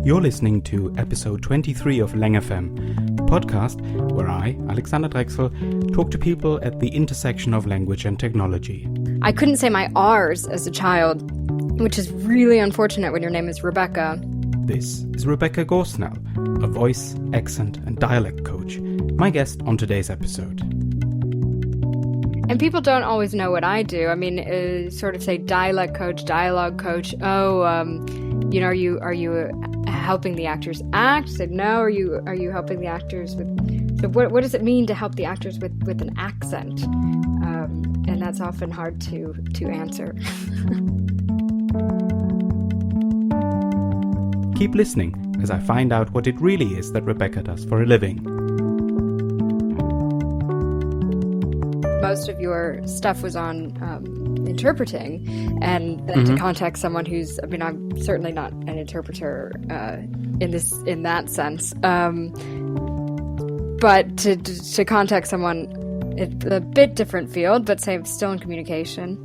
You're listening to episode 23 of Lang FM, the podcast where I, Alexander Drexel, talk to people at the intersection of language and technology. I couldn't say my R's as a child, which is really unfortunate when your name is Rebecca. This is Rebecca Gausnell, a voice, accent and dialect coach, my guest on today's episode. And people don't always know what I do. I mean, sort of say dialect coach, dialogue coach. Are you helping the actors act? I said, no. Are you helping the actors with? So what does it mean to help the actors with an accent? And that's often hard to answer. Keep listening as I find out what it really is that Rebecca does for a living. Most of your stuff was on interpreting, and then to contact someone who's, I'm certainly not an interpreter in that sense, but to contact someone, it's a bit different field, but say still in communication.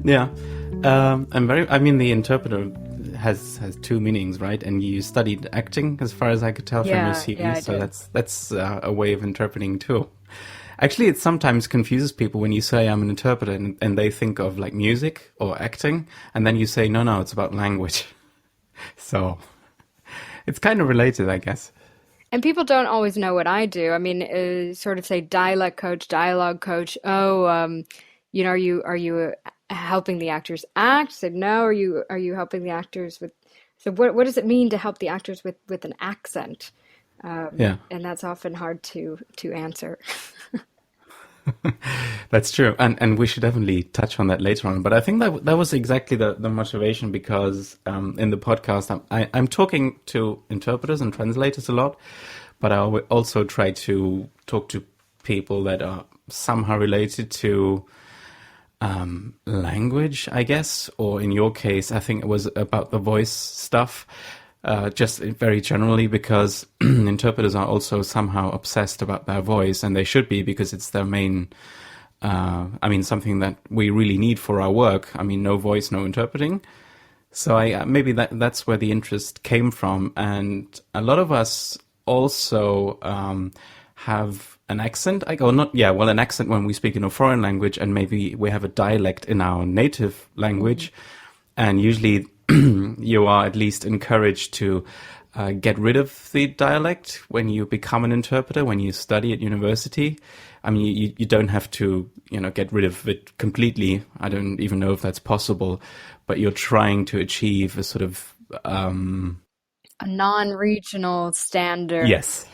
Yeah, the interpreter has two meanings, right? And you studied acting, as far as I could tell from your CV, so that's a way of interpreting too. Actually, it sometimes confuses people when you say I'm an interpreter and they think of like music or acting, and then you say, no, it's about language. So it's kind of related, I guess. And people don't always know what I do. I mean, sort of say dialect coach, dialogue coach. Are you helping the actors act? I said, no. Are you helping the actors with? So what does it mean to help the actors with an accent? And that's often hard to answer. That's true, and we should definitely touch on that later on. But I think that was exactly the motivation, because in the podcast I'm talking to interpreters and translators a lot, but I also try to talk to people that are somehow related to language, I guess, or in your case, I think it was about the voice stuff. Just very generally, because interpreters are also somehow obsessed about their voice, and they should be, because it's their main, something that we really need for our work. I mean, no voice, no interpreting. So maybe that's where the interest came from. And a lot of us also have an accent, an accent when we speak in a foreign language, and maybe we have a dialect in our native language. And usually you are at least encouraged to get rid of the dialect when you become an interpreter, when you study at university. I mean, you don't have to, get rid of it completely. I don't even know if that's possible, but you're trying to achieve a sort of a non-regional standard. Yes.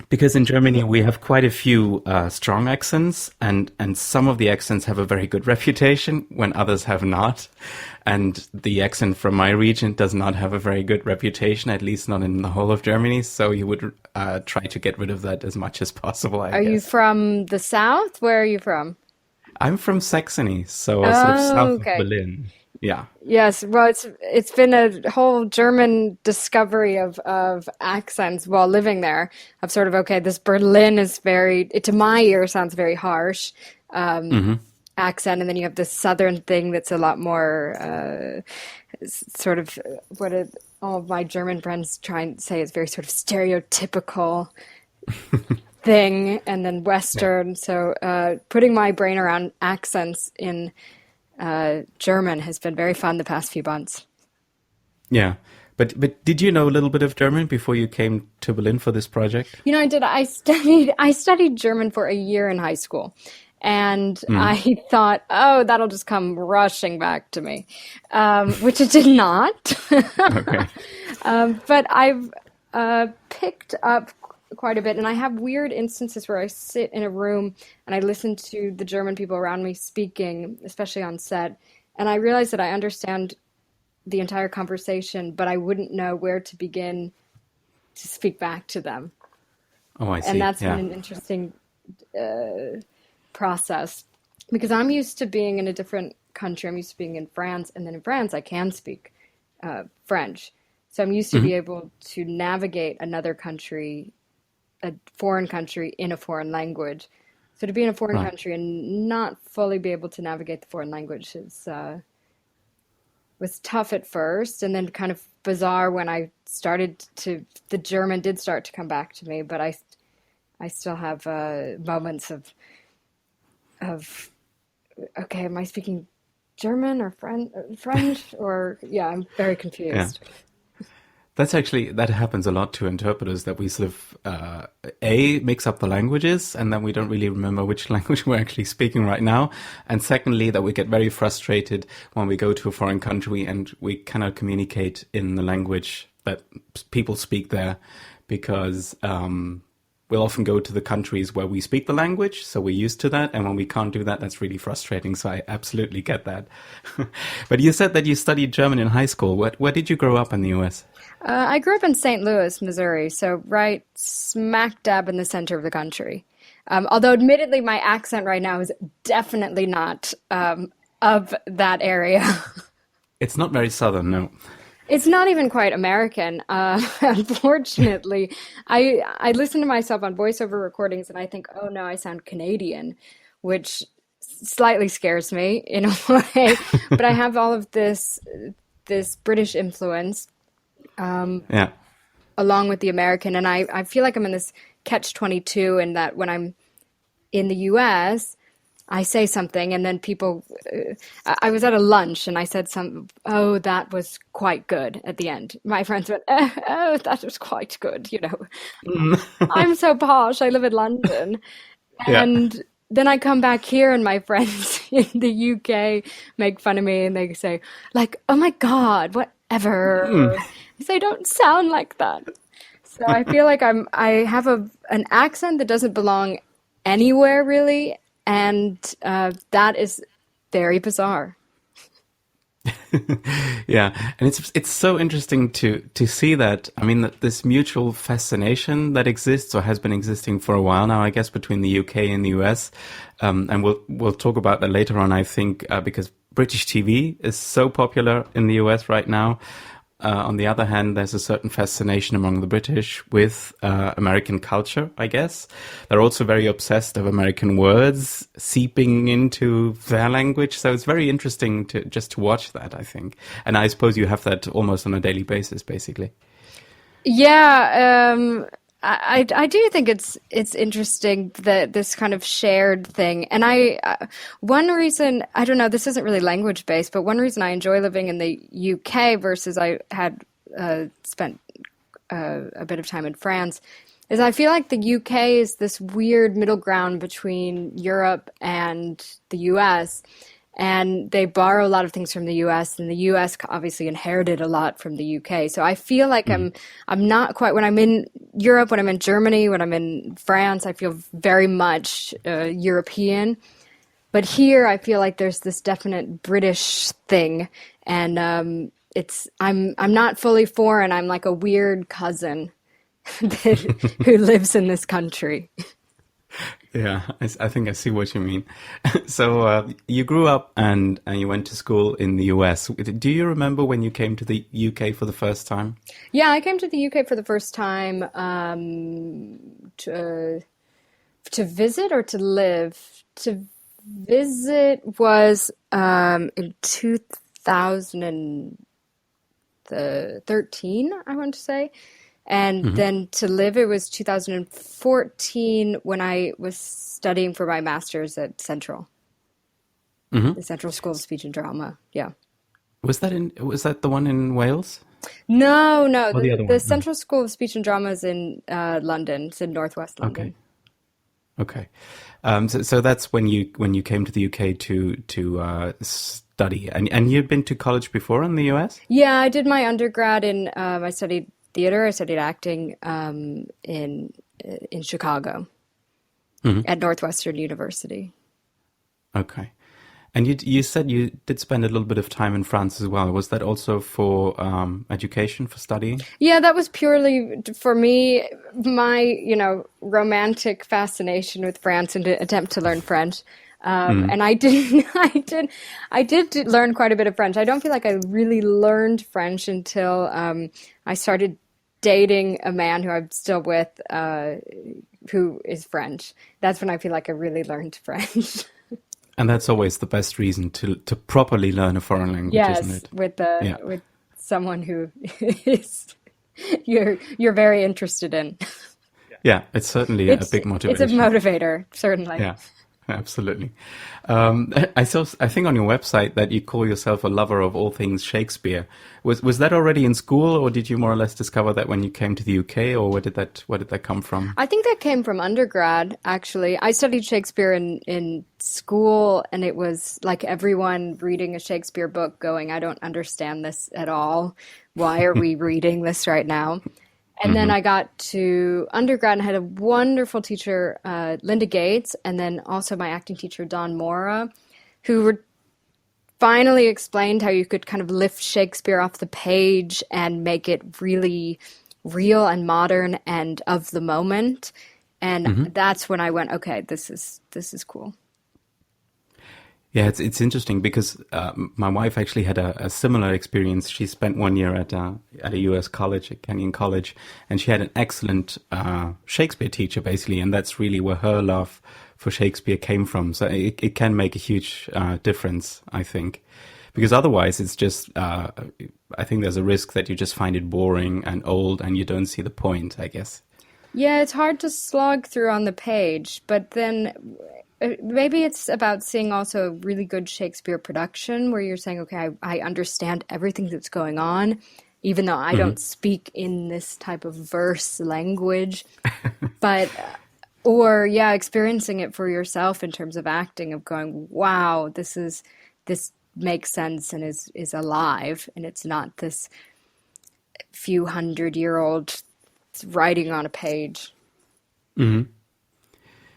Because in Germany, we have quite a few strong accents, and some of the accents have a very good reputation when others have not. And the accent from my region does not have a very good reputation, at least not in the whole of Germany. So you would try to get rid of that as much as possible, I guess. Are you from the south? Where are you from? I'm from Saxony, so sort of south of Berlin. Yeah. Yes. Well, it's been a whole German discovery of accents while living there. Of sort of, this Berlin is to my ear sounds very harsh accent, and then you have this southern thing that's a lot more sort of all of my German friends try and say is very sort of stereotypical thing, and then Western. Yeah. So putting my brain around accents in German has been very fun the past few months. Yeah. But did you know a little bit of German before you came to Berlin for this project? I did. I studied German for a year in high school. And I thought, that'll just come rushing back to me, which it did not. Okay. But I've picked up quite a bit, and I have weird instances where I sit in a room and I listen to the German people around me speaking, especially on set, and I realize that I understand the entire conversation, but I wouldn't know where to begin to speak back to them. Oh, I see. And that's been an interesting process, because I'm used to being in a different country. I'm used to being in France, and then in France I can speak French. So I'm used to be able to navigate another country, a foreign country, in a foreign language. So to be in a foreign country and not fully be able to navigate the foreign language is was tough at first, and then kind of bizarre when I started to the German did start to come back to me, but I still have moments of okay, am I speaking German or French or yeah, I'm very Yeah. confused. That happens a lot to interpreters that we sort of, A, mix up the languages and then we don't really remember which language we're actually speaking right now. And secondly, that we get very frustrated when we go to a foreign country and we cannot communicate in the language that people speak there because, we'll often go to the countries where we speak the language, so we're used to that. And when we can't do that, that's really frustrating. So I absolutely get that. But you said that you studied German in high school. Where did you grow up in the US? I grew up in St. Louis, Missouri, so right smack dab in the center of the country. Although, admittedly, my accent right now is definitely not of that area. It's not very southern, no. It's not even quite American. Unfortunately, I listen to myself on voiceover recordings and I think, oh no, I sound Canadian, which slightly scares me in a way. But I have all of this British influence Yeah. along with the American, and I feel like I'm in this catch-22 in that when I'm in the US, I say something and then people, I was at a lunch and I said oh, that was quite good at the end. My friends went, oh, that was quite good, you know. I'm so posh, I live in London. Yeah. And then I come back here and my friends in the UK make fun of me and they say, like, oh my God, whatever. I say, don't sound like that. So I feel like I have an accent that doesn't belong anywhere really, and that is very bizarre. Yeah, and it's so interesting to see that. I mean, that this mutual fascination that exists or has been existing for a while now, I guess, between the UK and the US, and we'll talk about that later on. I think because British TV is so popular in the US right now. On the other hand, there's a certain fascination among the British with American culture, I guess. They're also very obsessed of American words seeping into their language. So it's very interesting to watch that, I think. And I suppose you have that almost on a daily basis, basically. Yeah, I do think it's interesting that this kind of shared thing, and one reason I don't know, this isn't really language based, but one reason I enjoy living in the UK versus I had spent a bit of time in France is I feel like the UK is this weird middle ground between Europe and the US. And they borrow a lot of things from the US, and the US obviously inherited a lot from the UK. So I feel like I'm not quite when I'm in Europe, when I'm in Germany, when I'm in France, I feel very much European. But here, I feel like there's this definite British thing, and I'm not fully foreign. I'm like a weird cousin who lives in this country. Yeah, I think I see what you mean. So you grew up and you went to school in the US. Do you remember when you came to the UK for the first time? Yeah, I came to the UK for the first time to visit or to live. To visit was in 2013, I want to say. And then to live, it was 2014 when I was studying for my master's at Central, the Central School of Speech and Drama. Yeah. Was that the one in Wales? No, no. Or the other The one? No. Central School of Speech and Drama is in London. It's in Northwest Okay. London. Okay. So that's when you came to the UK to study, and you'd been to college before in the US? Yeah, I did my undergrad in. I studied theater. I studied acting in Chicago at Northwestern University. Okay. And you said you did spend a little bit of time in France as well. Was that also for education, for studying? Yeah, that was purely for me, my, romantic fascination with France and to attempt to learn French. And I did learn quite a bit of French. I don't feel like I really learned French until I started dating a man who I'm still with, who is French. That's when I feel like I really learned French. And that's always the best reason to properly learn a foreign language, isn't Yes, it? with Yeah. someone who is you're very interested in. Yeah, it's certainly a It's big it's a motivation. motivator, certainly. Yeah, absolutely. I think on your website that you call yourself a lover of all things Shakespeare. Was that already in school, or did you more or less discover that when you came to the UK, or where did that come from? I think that came from undergrad, actually. I studied Shakespeare in school, and it was like everyone reading a Shakespeare book going, I don't understand this at all. Why are we reading this right now? And then Hmm. I got to undergrad and had a wonderful teacher, Linda Gates, and then also my acting teacher, Don Mora, who were finally explained how you could kind of lift Shakespeare off the page and make it really real and modern and of the moment. And Hmm. that's when I went, okay, this is cool. Yeah, it's interesting because my wife actually had a similar experience. She spent 1 year at a U.S. college, at Kenyon College, and she had an excellent Shakespeare teacher, basically, and that's really where her love for Shakespeare came from. So it can make a huge difference, I think, because otherwise it's just I think there's a risk that you just find it boring and old, and you don't see the point, I guess. Yeah, it's hard to slog through on the page, but then maybe it's about seeing also a really good Shakespeare production where you're saying, okay, I understand everything that's going on, even though I Hmm. don't speak in this type of verse language. But, or yeah, experiencing it for yourself in terms of acting, of going, wow, this makes sense and is alive, and it's not this few 100-year-old writing on a page. Hmm.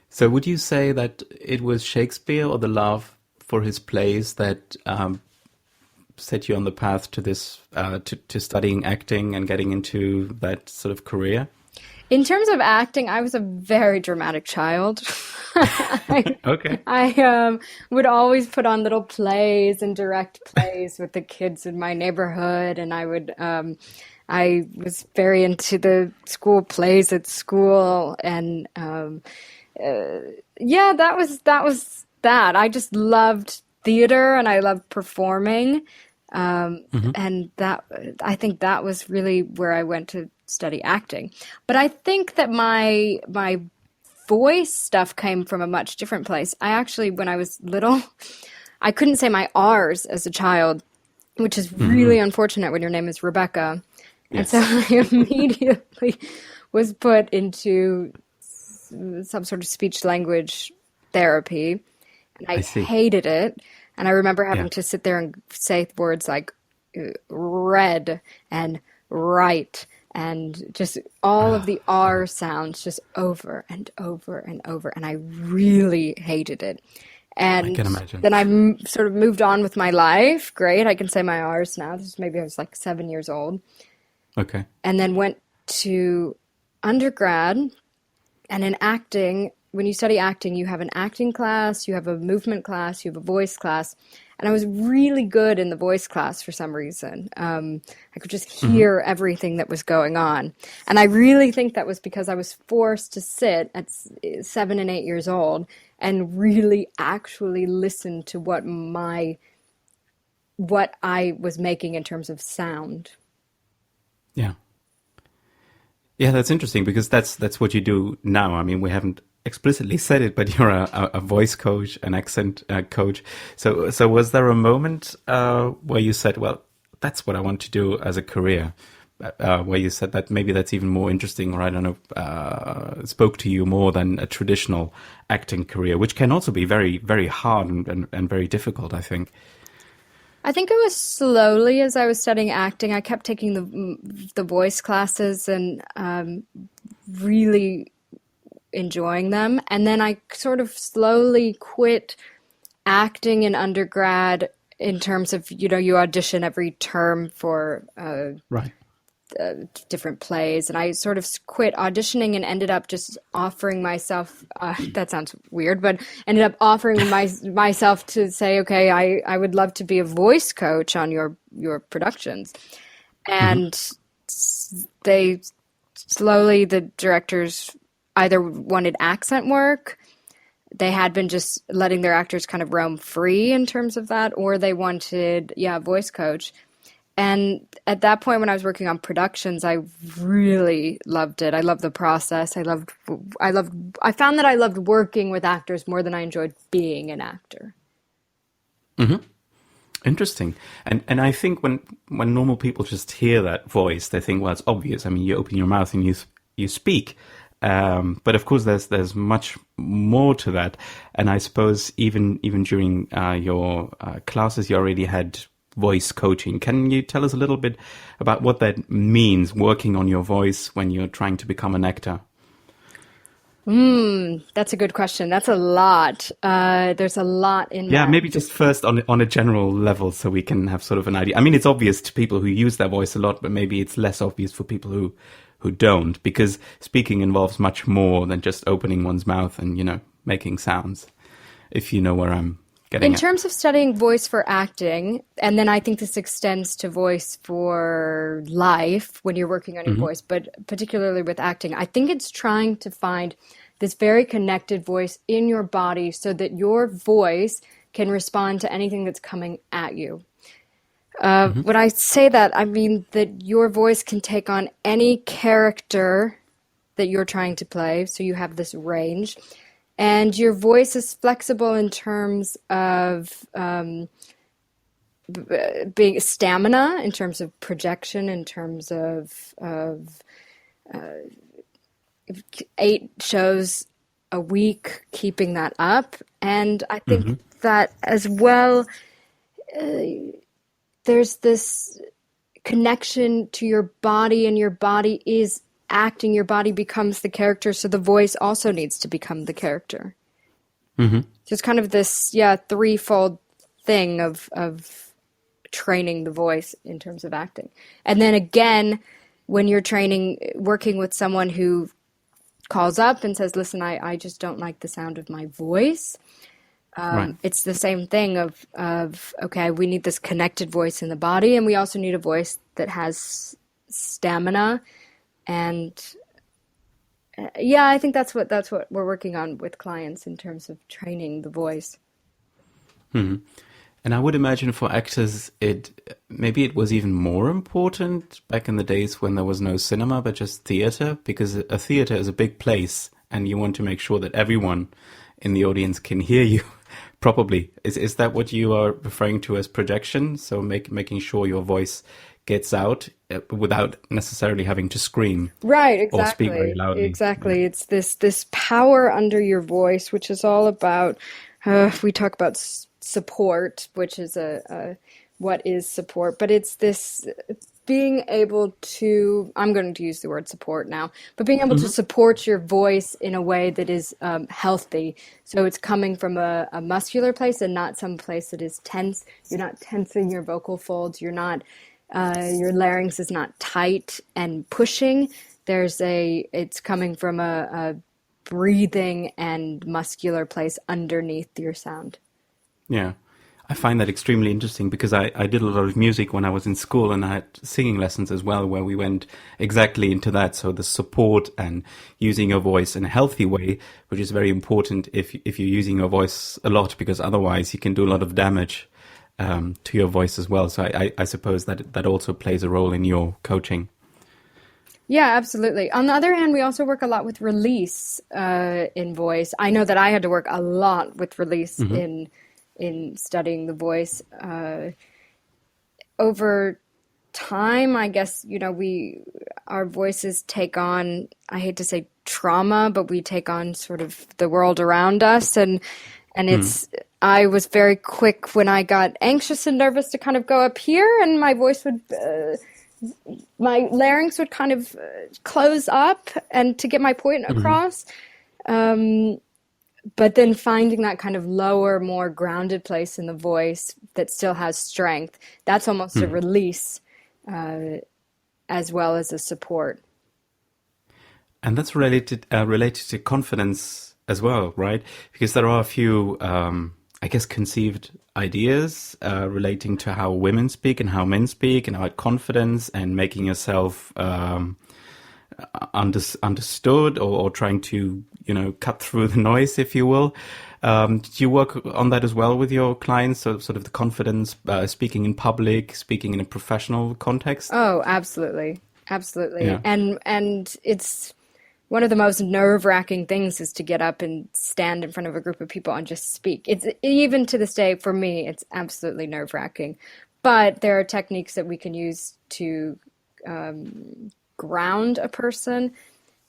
So would you say that it was Shakespeare or the love for his plays that set you on the path to this to studying acting and getting into that sort of career? In terms of acting, I was a very dramatic child. I, Okay. I would always put on little plays and direct plays with the kids in my neighborhood, and I was very into the school plays at school, and yeah, that was that. I just loved theater, and I loved performing. Hmm. And that I think that was really where I went to study acting. But I think that my voice stuff came from a much different place. I actually, when I was little, I couldn't say my R's as a child, which is really Hmm. unfortunate when your name is Rebecca. And so Yes. I immediately was put into some sort of speech language therapy, and I I see. hated it. And I remember Yeah. having to sit there and say words like red and right and just all of the Yeah. R sounds just over and over and over. And I really hated it. I And can imagine. then I sort of moved on with my life. Great, I can say my R's now. This is maybe I was like 7 years old. Okay. And then went to undergrad. And in acting, when you study acting, you have an acting class, you have a movement class, you have a voice class. And I was really good in the voice class for some reason. I could just Hmm. hear everything that was going on. And I really think that was because I was forced to sit at 7 and 8 years old and really actually listen to what I was making in terms of sound. Yeah. Yeah, that's interesting because that's what you do now. I mean, we haven't explicitly said it, but you're a voice coach, an accent coach. So was there a moment where you said, "Well, that's what I want to do as a career," where you said that maybe that's even more interesting, or I don't know, spoke to you more than a traditional acting career, which can also be very, very hard and very difficult, I think. I think it was slowly as I was studying acting. I kept taking the voice classes and really enjoying them. And then I sort of slowly quit acting in undergrad in terms of, you audition every term for Right. different plays. And I sort of quit auditioning and ended up just offering myself, that sounds weird, but ended up offering myself to say, okay, I would love to be a voice coach on your productions. Hmm. And they slowly, the directors either wanted accent work, they had been just letting their actors kind of roam free in terms of that, or they wanted, yeah, a voice coach. And at that point, when I was working on productions, I really loved it. I loved the process. I found that I loved working with actors more than I enjoyed being an actor. Interesting. And I think when normal people just hear that voice, they think, well, it's obvious. I mean, you open your mouth and you speak. But of course, there's much more to that. And I suppose even during your classes, you already had voice coaching. Can you tell us a little bit about what that means, working on your voice when you're trying to become an actor? That's a good question. That's a lot. There's a lot in Yeah, that. maybe just first on a general level so we can have sort of an idea. I mean, it's obvious to people who use their voice a lot, but maybe it's less obvious for people who don't, because speaking involves much more than just opening one's mouth and, making sounds, if you know where I'm getting In at. terms of studying voice for acting, and then I think this extends to voice for life when you're working on your voice, but particularly with acting, I think it's trying to find this very connected voice in your body so that your voice can respond to anything that's coming at you. When I say that, I mean that your voice can take on any character that you're trying to play, so you have this range. And your voice is flexible in terms of being stamina, in terms of projection, in terms of 8 shows a week, keeping that up. And I think that as well, there's this connection to your body, and your body is acting, your body becomes the character, so the voice also needs to become the character. So it's kind of this, threefold thing of training the voice in terms of acting. And then again, when you're working with someone who calls up and says, listen, I just don't like the sound of my voice. Right. It's the same thing of, okay, we need this connected voice in the body, and we also need a voice that has stamina. And I think that's what we're working on with clients in terms of training the voice. And I would imagine for actors, maybe it was even more important back in the days when there was no cinema, but just theater, because a theater is a big place, and you want to make sure that everyone in the audience can hear you properly. Is that what you are referring to as projection? So making sure your voice gets out without necessarily having to scream, Right, or speak exactly. very loudly. Exactly. It's this power under your voice, which is all about, we talk about support, which is what is support, but it's this being able to, I'm going to use the word support now, but being able to support your voice in a way that is healthy. So it's coming from a muscular place and not some place that is tense. You're not tensing your vocal folds. You're not, your larynx is not tight and pushing. It's coming from a breathing and muscular place underneath your sound. Yeah. I find that extremely interesting because I did a lot of music when I was in school, and I had singing lessons as well where we went exactly into that. So the support and using your voice in a healthy way, which is very important if you're using your voice a lot, because otherwise you can do a lot of damage to your voice as well. So I suppose that also plays a role in your coaching. Yeah, absolutely. On the other hand, we also work a lot with release in voice. I know that I had to work a lot with release in studying the voice. Over time, I guess, our voices take on, I hate to say trauma, but we take on sort of the world around us. And I was very quick when I got anxious and nervous to kind of go up here, and my voice would, my larynx would kind of close up and to get my point across. But then finding that kind of lower, more grounded place in the voice that still has strength, that's almost a release as well as a support. And that's related to confidence as well, right? Because there are a few, I guess, conceived ideas relating to how women speak and how men speak, and about confidence and making yourself understood, or trying to cut through the noise, if you will. Do you work on that as well with your clients? So sort of the confidence, speaking in public, speaking in a professional context? Oh, absolutely. Absolutely. Yeah. And it's one of the most nerve-wracking things is to get up and stand in front of a group of people and just speak. It's even to this day for me, it's absolutely nerve-wracking. But there are techniques that we can use to ground a person,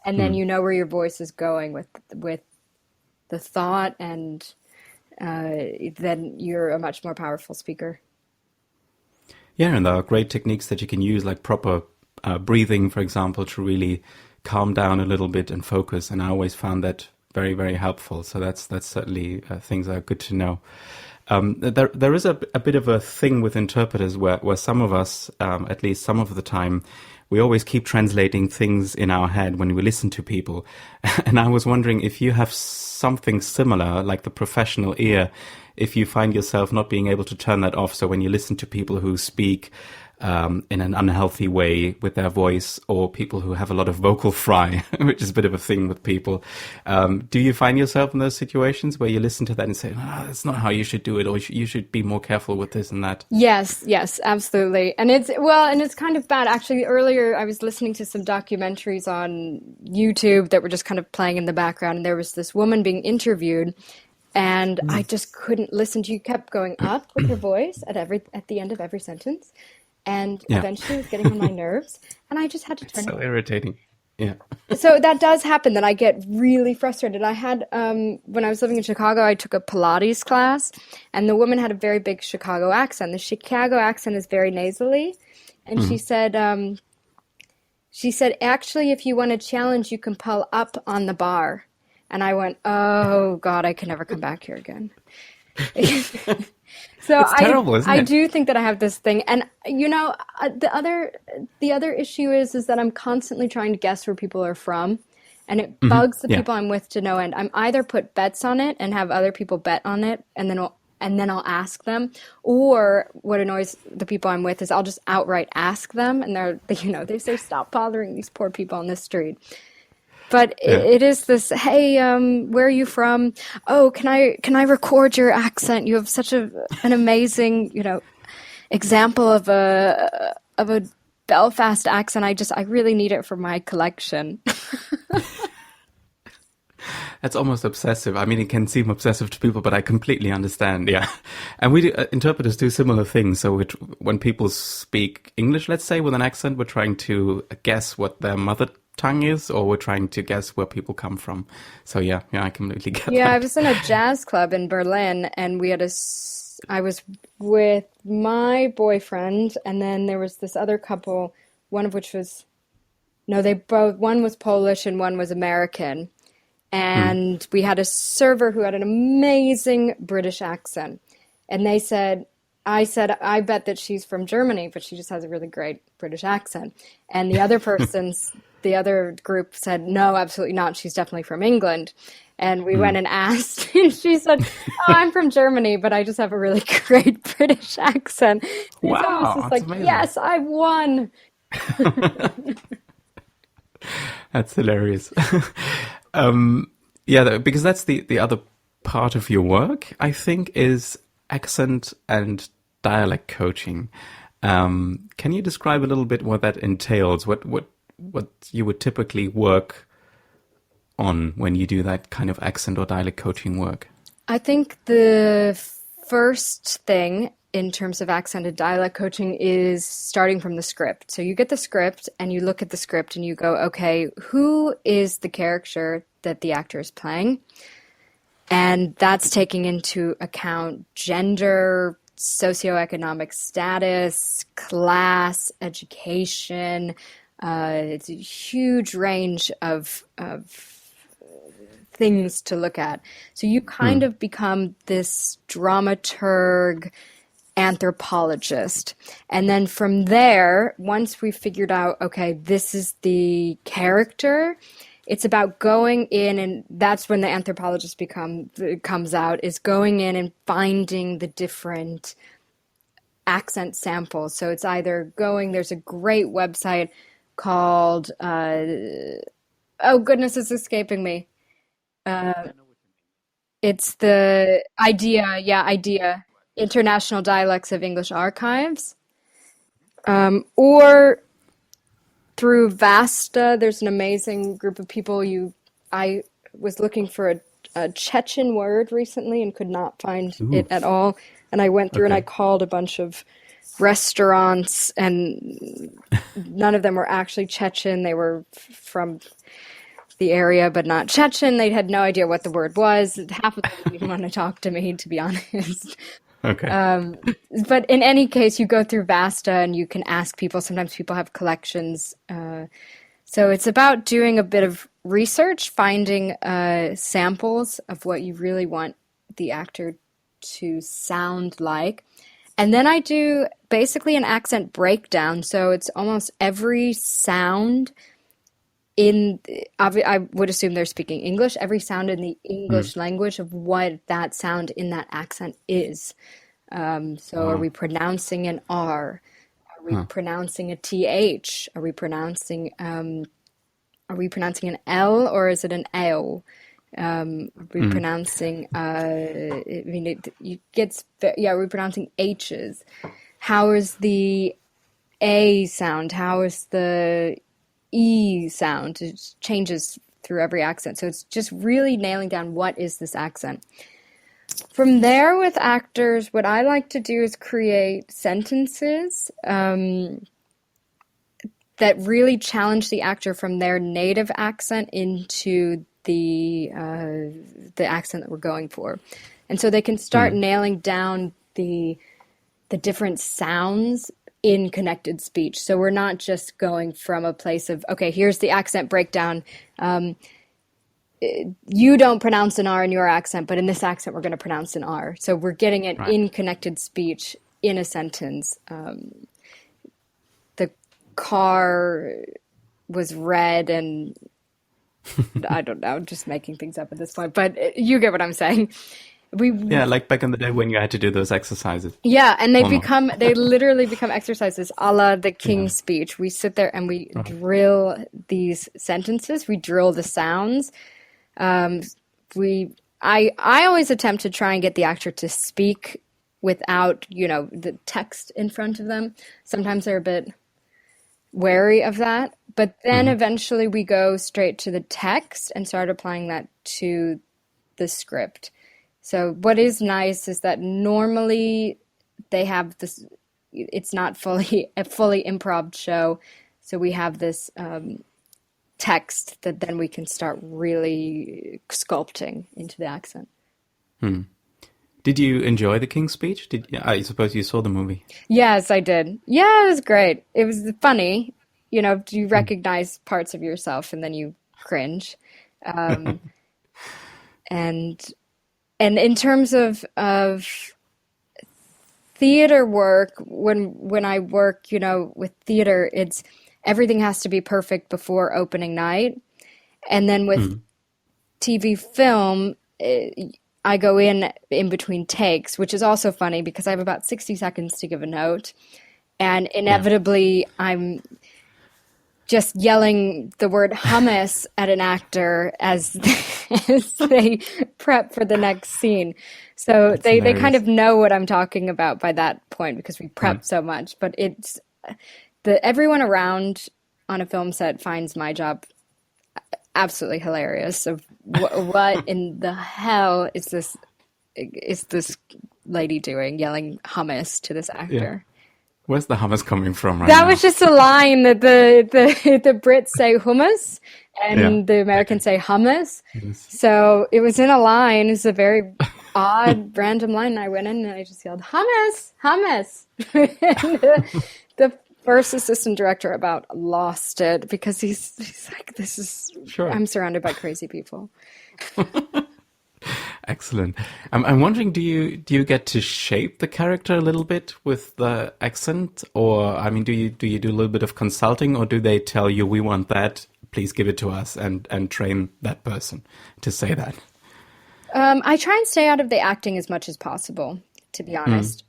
and then Hmm. you know where your voice is going with the thought, and then you're a much more powerful speaker. Yeah, and there are great techniques that you can use, like proper breathing, for example, to really calm down a little bit and focus. And I always found that very, very helpful. So that's certainly things that are good to know. There is a bit of a thing with interpreters where some of us, at least some of the time, we always keep translating things in our head when we listen to people. And I was wondering if you have something similar, like the professional ear, if you find yourself not being able to turn that off. So when you listen to people who speak in an unhealthy way with their voice, or people who have a lot of vocal fry, which is a bit of a thing with people. Do you find yourself in those situations where you listen to that and say, that's not how you should do it, or you should be more careful with this and that? Yes, yes, absolutely. And it's kind of bad. Actually, earlier I was listening to some documentaries on YouTube that were just kind of playing in the background, and there was this woman being interviewed, and I just couldn't listen to you. Kept going up with her voice at the end of every sentence, and Yeah, eventually it was getting on my nerves, and I just had to it's turn it so off. irritating. Yeah. So that does happen that I get really frustrated. I had, when I was living in Chicago, I took a Pilates class, and the woman had a very big Chicago accent. The Chicago accent is very nasally. And Mhm. she said, actually, if you want a challenge, you can pull up on the bar. And I went, oh God, I can never come back here again. So It's terrible, isn't I it? do think that I have this thing, and the other issue is that I'm constantly trying to guess where people are from, and it Hmm. bugs the Yeah. people I'm with to no end. I'm either put bets on it and have other people bet on it, and then I'll ask them, or what annoys the people I'm with is I'll just outright ask them, and they say stop bothering these poor people on the street. But Yeah. it is this, hey, where are you from? Oh, can I record your accent? You have such an amazing, example of a Belfast accent. I really need it for my collection. That's almost obsessive. I mean, it can seem obsessive to people, but I completely understand. Yeah. And interpreters do similar things. So when people speak English, let's say, with an accent, we're trying to guess what their mother tongue is, or we're trying to guess where people come from. So yeah, I completely get Yeah, I that. was in a jazz club in Berlin, and I was with my boyfriend, and then there was this other couple, one of which was, no, one was Polish and one was American. Mm. And we had a server who had an amazing British accent. And I said, I bet that she's from Germany, but she just has a really great British accent. And the other group said, no, absolutely not. She's definitely from England. And we went Mm. and asked, and she said, oh, I'm from Germany, but I just have a really great British accent. And so I was Wow, just that's like, amazing. yes, I won. That's hilarious. Yeah, because that's the other part of your work, I think, is accent and dialect coaching. Can you describe a little bit what that entails? What you would typically work on when you do that kind of accent or dialect coaching work? I think the first thing in terms of accent and dialect coaching is starting from the script. So you get the script and you look at the script and you go, okay, who is the character that the actor is playing? And that's taking into account gender, socioeconomic status, class, education. It's a huge range of things to look at. So you kind Mm. of become this dramaturg, anthropologist. And then from there, once we figured out, okay, this is the character, it's about going in, and that's when the anthropologist comes out, is going in and finding the different accent samples. So it's either there's a great website called, oh goodness, it's escaping me. It's the idea, yeah, idea, International Dialects of English Archives. Or through Vasta, there's an amazing group of people. I was looking for a Chechen word recently and could not find it Ooh, at all. And I went through and I okay. called a bunch of restaurants, and none of them were actually Chechen. They were from the area, but not Chechen. They had no idea what the word was. Half of them didn't even want to talk to me, to be honest. Okay. But in any case, you go through Vasta and you can ask people. Sometimes people have collections. So it's about doing a bit of research, finding samples of what you really want the actor to sound like. And then I do basically an accent breakdown. So it's almost every sound in, I would assume they're speaking English, every sound in the Mm. English language of what that sound in that accent is. So are Wow. we pronouncing an R? Are we Huh. pronouncing a TH? Are we pronouncing an L or is it an L? Are we Mm. pronouncing I mean it gets yeah, are we pronouncing H's? How is the A sound? How is the E sound? It changes through every accent. So it's just really nailing down what is this accent. From there, with actors, what I like to do is create sentences that really challenge the actor from their native accent into the accent that we're going for, and so they can start Mm. nailing down the different sounds in connected speech. So we're not just going from a place of, okay, here's the accent breakdown. You don't pronounce an R in your accent, but in this accent, we're going to pronounce an R. So we're getting it Right. in connected speech in a sentence. The car was red and I don't know, just making things up at this point, but you get what I'm saying. We, Yeah, like back in the day when you had to do those exercises. yeah, and Almost. they literally become exercises a la the Yeah. King's Speech. We sit there and we Right. drill these sentences, we drill the sounds. We, I always attempt to try and get the actor to speak without, the text in front of them. Sometimes they're a bit wary of that, but then Hmm. eventually we go straight to the text and start applying that to the script. So what is nice is that normally they have this, it's not fully a fully improv show. So we have this text that then we can start really sculpting into the accent. Did you enjoy the King's Speech? Yeah, I suppose you saw the movie. Yes, I did. Yeah, it was great. It was funny. You recognize parts of yourself and then you cringe. And in terms of theater work, when I work, with theater, it's everything has to be perfect before opening night. And then with Mm. TV film, I go in between takes, which is also funny because I have about 60 seconds to give a note. And Yeah. inevitably, I'm just yelling the word hummus at an actor as as they prep for the next scene. So That's they kind hilarious. of know what I'm talking about by that point because we Right. prep so much. But it's the everyone around on a film set finds my job absolutely hilarious. Of what in the hell is this lady doing, yelling hummus to this Yeah. actor? Where's the hummus coming from right That was now? just a line that the Brits say hummus Yeah. and the Okay. Americans say hummus. Yes. So it was in a line. It's a very odd, random line. And I went in and I just yelled hummus, hummus. And the first assistant director about lost it because he's like, Sure. I'm surrounded by crazy people. Excellent. I'm wondering, do you get to shape the character a little bit with the accent, or I mean, do you do a little bit of consulting, or do they tell you we want that, please give it to us, and train that person to say that? I try and stay out of the acting as much as possible, to be Mm. honest.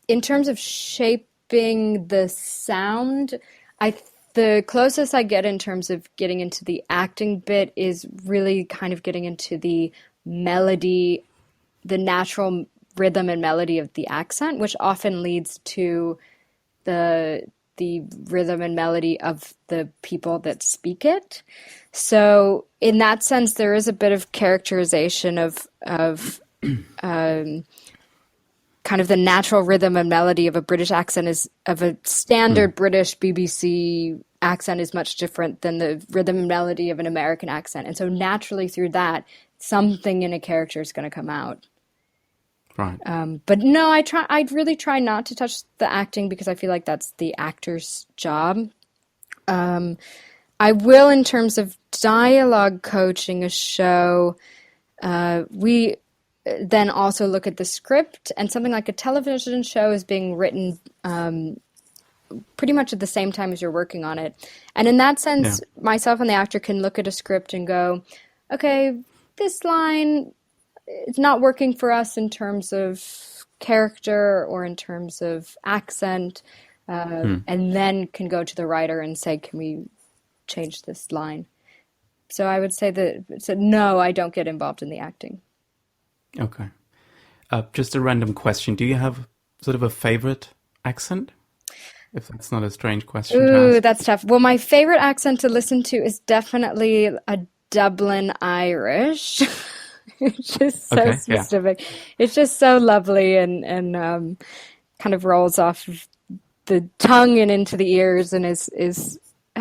In terms of shaping the sound, I the closest I get in terms of getting into the acting bit is really kind of getting into the melody, the natural rhythm and melody of the accent, which often leads to the rhythm and melody of the people that speak it. So in that sense, there is a bit of characterization of kind of the natural rhythm and melody of a British accent is of a standard British BBC accent is much different than the rhythm and melody of an American accent. And so naturally through that, something in a character is going to come out. Right. But no, I'd really try not to touch the acting because I feel like that's the actor's job. I will, in terms of dialogue coaching a show, we then also look at the script, and something like a television show is being written pretty much at the same time as you're working on it. And in that sense, myself and the actor can look at a script and go, okay, this line is not working for us in terms of character or in terms of accent, and then can go to the writer and say, can we change this line? So I would say no, I don't get involved in the acting. Okay. Just a random question. Do you have sort of a favorite accent? If that's not a strange question to Ooh, ask. that's tough. Well, my favorite accent to listen to is definitely a Dublin Irish. It's just so Okay, yeah. specific. It's just so lovely and kind of rolls off of the tongue and into the ears and is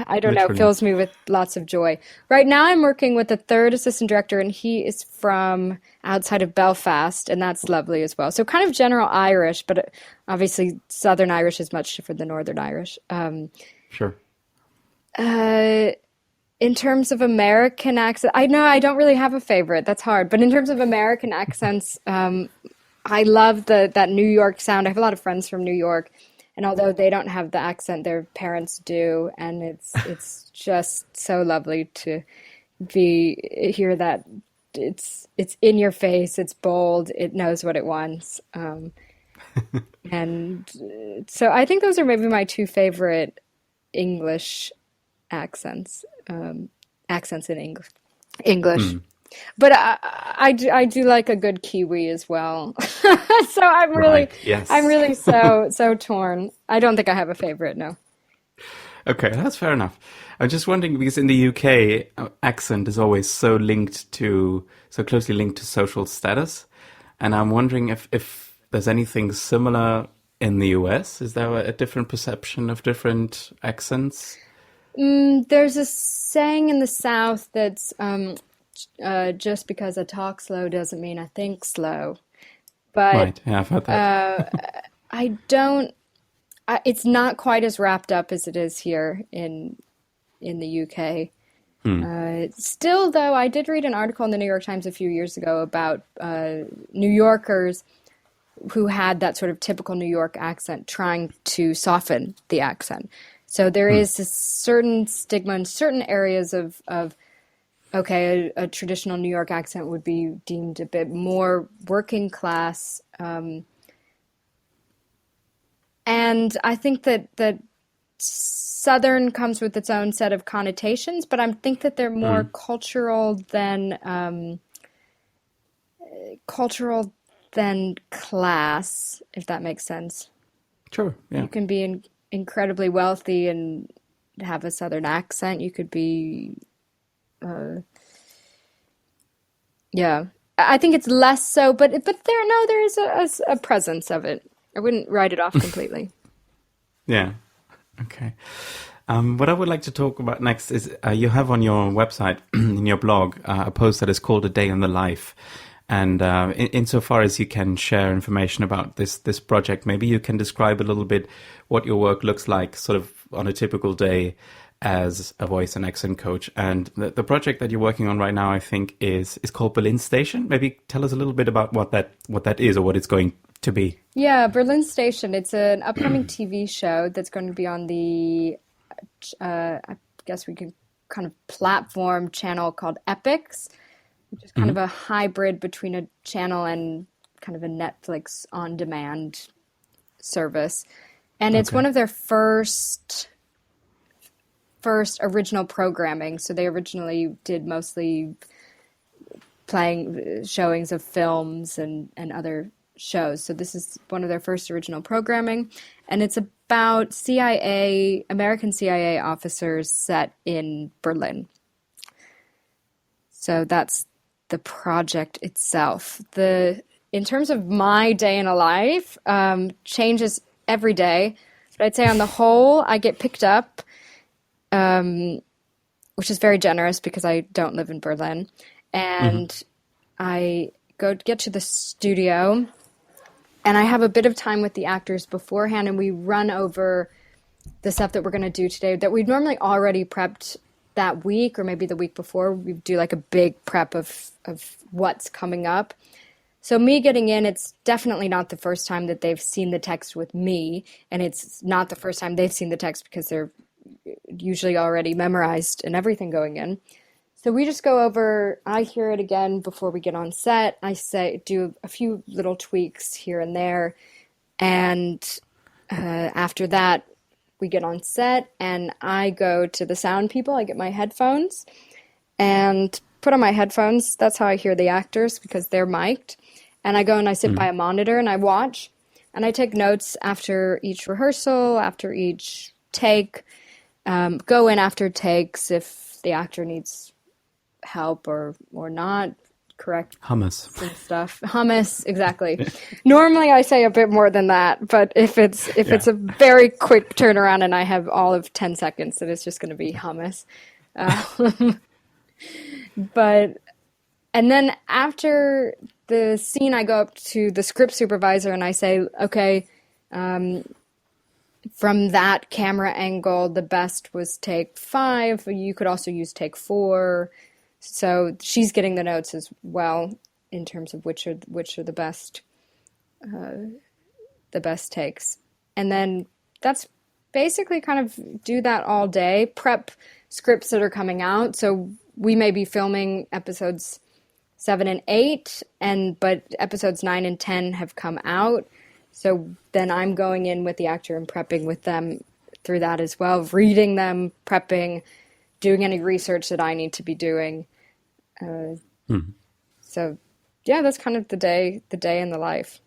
I don't know, Literally. fills me with lots of joy. Right now I'm working with a third assistant director and he is from outside of Belfast and that's lovely as well. So kind of general Irish, but obviously Southern Irish is much different than Northern Irish. Sure. In terms of American accent, I know I don't really have a favorite. That's hard. But in terms of American accents, I love that New York sound. I have a lot of friends from New York, and although they don't have the accent, their parents do, and it's just so lovely to hear that it's in your face, it's bold, it knows what it wants, and so I think those are maybe my two favorite English accents, accents in English. But I do like a good Kiwi as well. So Right. Yes. I'm really so torn. I don't think I have a favorite, no. Okay, that's fair enough. I'm just wondering because in the UK, accent is always so closely linked to social status, and I'm wondering if there's anything similar in the US. Is there a different perception of different accents? There's a saying in the South that's just because I talk slow doesn't mean I think slow. But Right. Yeah, I've heard that. I don't. It's not quite as wrapped up as it is here in the UK. Still, though, I did read an article in the New York Times a few years ago about New Yorkers who had that sort of typical New York accent trying to soften the accent. So there is a certain stigma in certain areas of okay, a traditional New York accent would be deemed a bit more working class. And I think that Southern comes with its own set of connotations, but I think that they're more cultural than class, if that makes sense. Sure. You Yeah. can be incredibly wealthy and have a Southern accent. You could be, yeah. I think it's less so, but there is a presence of it. I wouldn't write it off completely. Yeah. Okay. What I would like to talk about next is you have on your website, in your blog, a post that is called A Day in the Life. And insofar as you can share information about this project, maybe you can describe a little bit what your work looks like sort of on a typical day as a voice and accent coach. And the project that you're working on right now, I think, is called Berlin Station. Maybe tell us a little bit about what that is or what it's going to be. Yeah, Berlin Station. It's an upcoming TV show that's going to be on the, I guess we could kind of platform channel called Epics, which is kind of a hybrid between a channel and kind of a Netflix on-demand service. And it's Okay. one of their first original programming. So they originally did mostly playing showings of films and other shows. So this is one of their first original programming, and it's about American CIA officers set in Berlin. So that's the project itself. In terms of my day in a life, changes every day. But I'd say on the whole, I get picked up, which is very generous because I don't live in Berlin. And I get to the studio, and I have a bit of time with the actors beforehand, and we run over the stuff that we're going to do today that we've normally already prepped that week or maybe the week before. We do like a big prep of what's coming up. So me getting in, it's definitely not the first time that they've seen the text with me, and it's not the first time they've seen the text because they're usually already memorized and everything going in. So we just go over, I hear it again before we get on set. I do a few little tweaks here and there. And after that, we get on set and I go to the sound people. I get my headphones and put on my headphones. That's how I hear the actors because they're mic'd. And I go and I sit by a monitor and I watch. And I take notes after each rehearsal, after each take. Go in after takes if the actor needs help or not. Correct Hummus. some stuff. Hummus, exactly. Normally I say a bit more than that, but if it's a very quick turnaround and I have all of 10 seconds, then it's just going to be hummus. And then after the scene, I go up to the script supervisor and I say, okay, from that camera angle, the best was take 5. You could also use take 4. So she's getting the notes as well in terms of which are the best takes. And then that's basically kind of do that all day, prep scripts that are coming out. So we may be filming episodes 7 and 8, but episodes 9 and 10 have come out. So then I'm going in with the actor and prepping with them through that as well, reading them, prepping, doing any research that I need to be doing. So yeah, that's kind of the day in the life.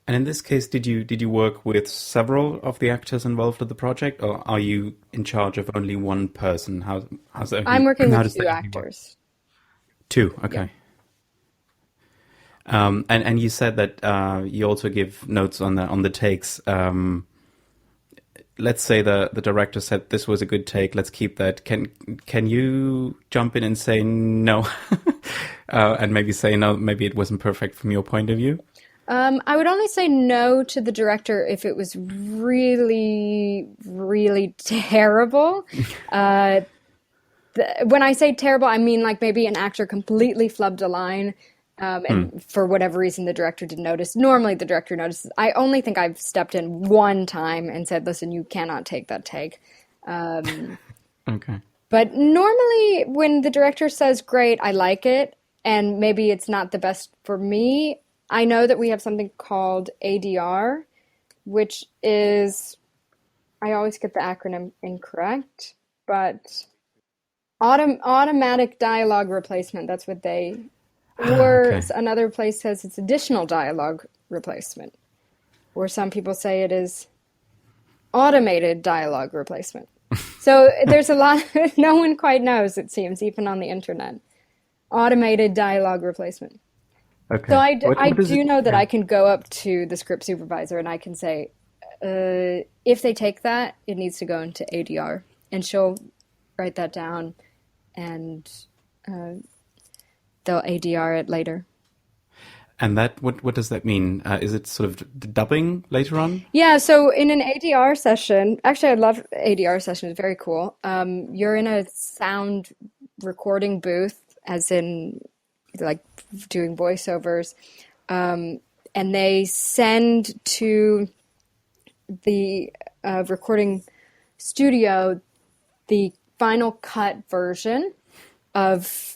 And in this case, did you work with several of the actors involved with the project, or are you in charge of only one person? How's that? I'm working with 2 actors. 2, okay. Yeah. And you said that you also give notes on the takes. Let's say the director said this was a good take. Let's keep that. Can you jump in and say no, and maybe say no? Maybe it wasn't perfect from your point of view. I would only say no to the director if it was really, really terrible. When I say terrible, I mean like maybe an actor completely flubbed a line. And for whatever reason, the director didn't notice. Normally, the director notices. I only think I've stepped in one time and said, listen, you cannot take that take. Okay. But normally, when the director says, great, I like it, and maybe it's not the best for me, I know that we have something called ADR, which is, I always get the acronym incorrect, but automatic dialogue replacement. That's what they... Or okay. Another place says it's additional dialogue replacement. Or some people say it is automated dialogue replacement. So there's a lot, no one quite knows, it seems, even on the internet. Automated dialogue replacement. Okay. So I What do know that I can go up to the script supervisor and I can say, if they take that, it needs to go into ADR. And she'll write that down and... they'll ADR it later. And that what does that mean? Is it sort of dubbing later on? Yeah, so in an ADR session, actually I love ADR sessions, very cool. You're in a sound recording booth, as in like doing voiceovers, and they send to the recording studio the final cut version of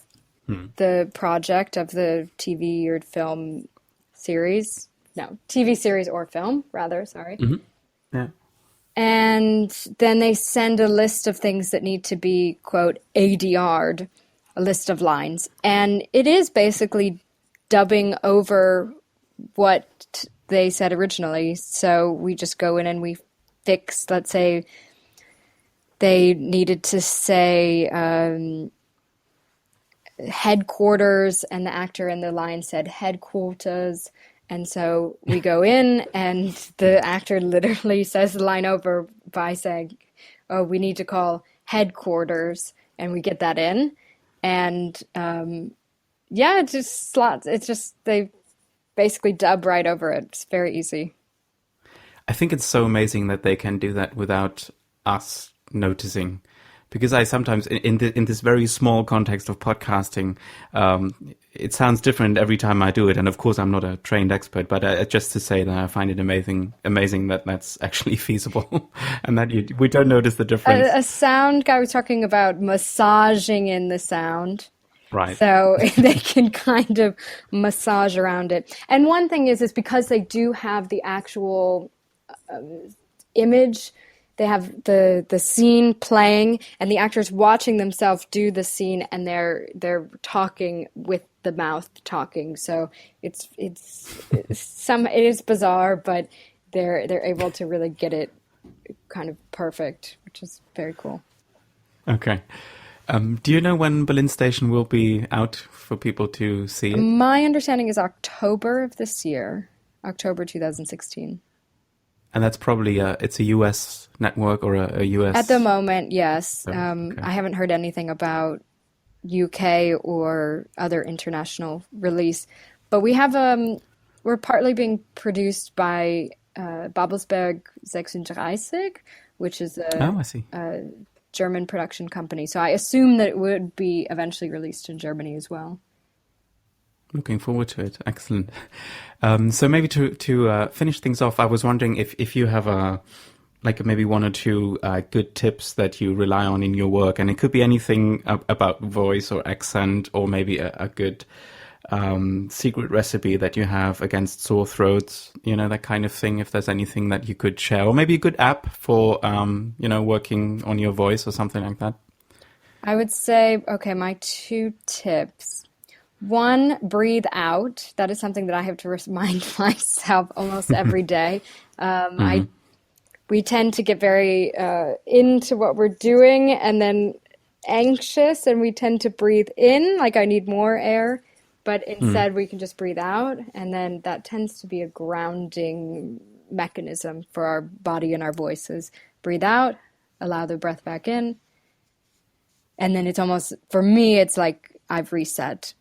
the project, of the TV or film series. No, TV series or film, rather, sorry. Yeah. And then they send a list of things that need to be, quote, ADR'd a list of lines. And it is basically dubbing over what they said originally. So we just go in and we fix, let's say they needed to say headquarters, and the actor in the line said headquarters. And so we go in, and the actor literally says the line over by saying, "Oh, we need to call headquarters," and we get that in. And yeah, it just slots. It's just they basically dub right over it. It's very easy. I think it's so amazing that they can do that without us noticing. Because I sometimes, in this very small context of podcasting, it sounds different every time I do it. And of course, I'm not a trained expert, but just to say that I find it amazing that that's actually feasible, and that we don't notice the difference. A sound guy was talking about massaging in the sound. Right. So they can kind of massage around it. And one thing is because they do have the actual image. They have the scene playing, and the actors watching themselves do the scene, and they're talking with the mouth talking. So it is bizarre, but they're able to really get it kind of perfect, which is very cool. Okay. Do you know when Berlin Station will be out for people to see it? My understanding is October of this year, October 2016. And that's probably it's a US network or a US... At the moment, yes. Oh, okay. I haven't heard anything about UK or other international release. But we have, we're partly being produced by Babelsberg 36, which is I see. a German production company. So I assume that it would be eventually released in Germany as well. Looking forward to it. Excellent. So maybe to finish things off, I was wondering if you have maybe one or two good tips that you rely on in your work, and it could be anything about voice or accent, or maybe a good secret recipe that you have against sore throats, that kind of thing. If there's anything that you could share, or maybe a good app for working on your voice or something like that. I would say, okay, my 2 tips. 1, breathe out. That is something that I have to remind myself almost every day. We tend to get very into what we're doing and then anxious, and we tend to breathe in like I need more air, but instead we can just breathe out, and then that tends to be a grounding mechanism for our body and our voices. Breathe out, allow the breath back in, and then it's almost, for me, it's like I've reset.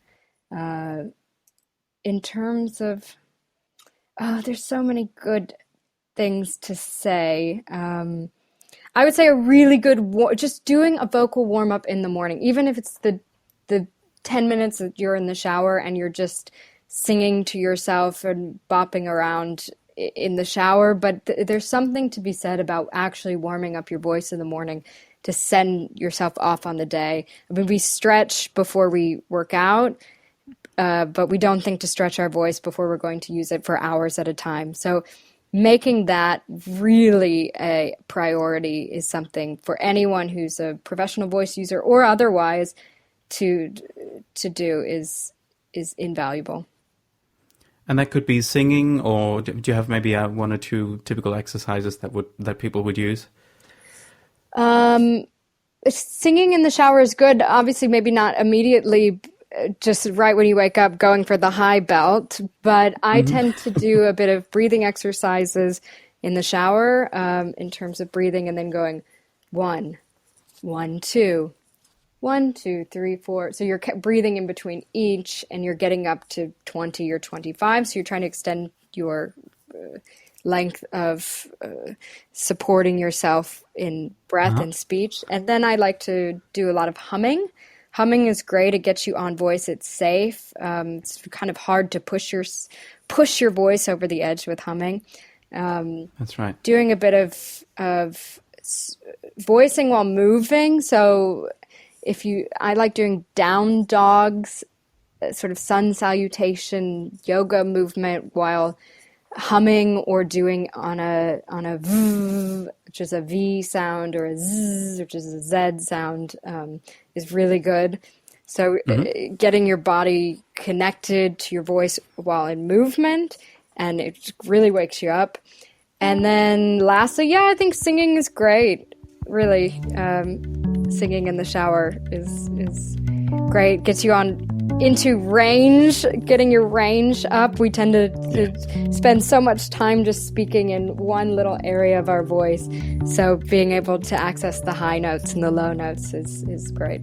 In terms of, there's so many good things to say. I would say a really good, just doing a vocal warm up in the morning, even if it's the 10 minutes that you're in the shower and you're just singing to yourself and bopping around in the shower. But there's something to be said about actually warming up your voice in the morning to send yourself off on the day. I mean, we stretch before we work out. But we don't think to stretch our voice before we're going to use it for hours at a time. So making that really a priority is something for anyone who's a professional voice user or otherwise to do is invaluable. And that could be singing, or do you have maybe 1 or 2 typical exercises that people would use? Singing in the shower is good. Obviously, maybe not immediately, just right when you wake up, going for the high belt. But I tend to do a bit of breathing exercises in the shower, in terms of breathing, and then going 1, 1, 2, 1, 2, 3, 4. So you're breathing in between each, and you're getting up to 20 or 25. So you're trying to extend your length of supporting yourself in breath and speech. And then I like to do a lot of humming. Humming is great. It gets you on voice. It's safe. It's kind of hard to push your voice over the edge with humming. That's right. Doing a bit of voicing while moving. So I like doing down dogs, sort of sun salutation yoga movement while humming, or doing on a v, which is a V sound, or a z, which is a Z sound, is really good. So getting your body connected to your voice while in movement, and it really wakes you up. And then lastly, I think singing is great. Really, singing in the shower is great. Gets you into range, getting your range up. We tend to spend so much time just speaking in one little area of our voice. So being able to access the high notes and the low notes is great.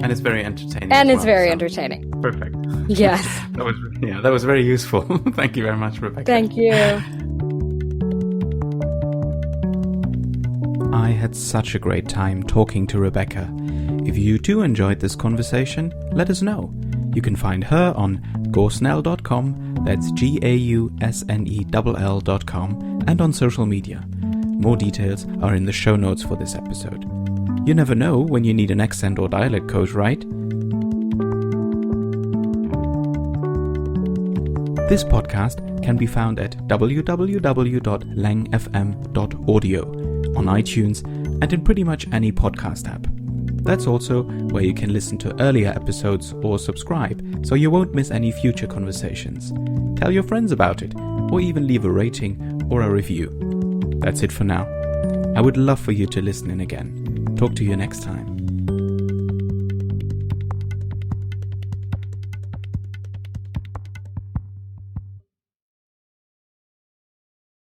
And it's very entertaining. And it's very entertaining. Perfect. Yes. that was very useful. Thank you very much, Rebecca. Thank you. I had such a great time talking to Rebecca. If you too enjoyed this conversation, let us know. You can find her on gausnell.com, that's GAUSNELL.com, and on social media. More details are in the show notes for this episode. You never know when you need an accent or dialect coach, right? This podcast can be found at www.langfm.audio on iTunes and in pretty much any podcast app. That's also where you can listen to earlier episodes or subscribe, so you won't miss any future conversations. Tell your friends about it, or even leave a rating or a review. That's it for now. I would love for you to listen in again. Talk to you next time.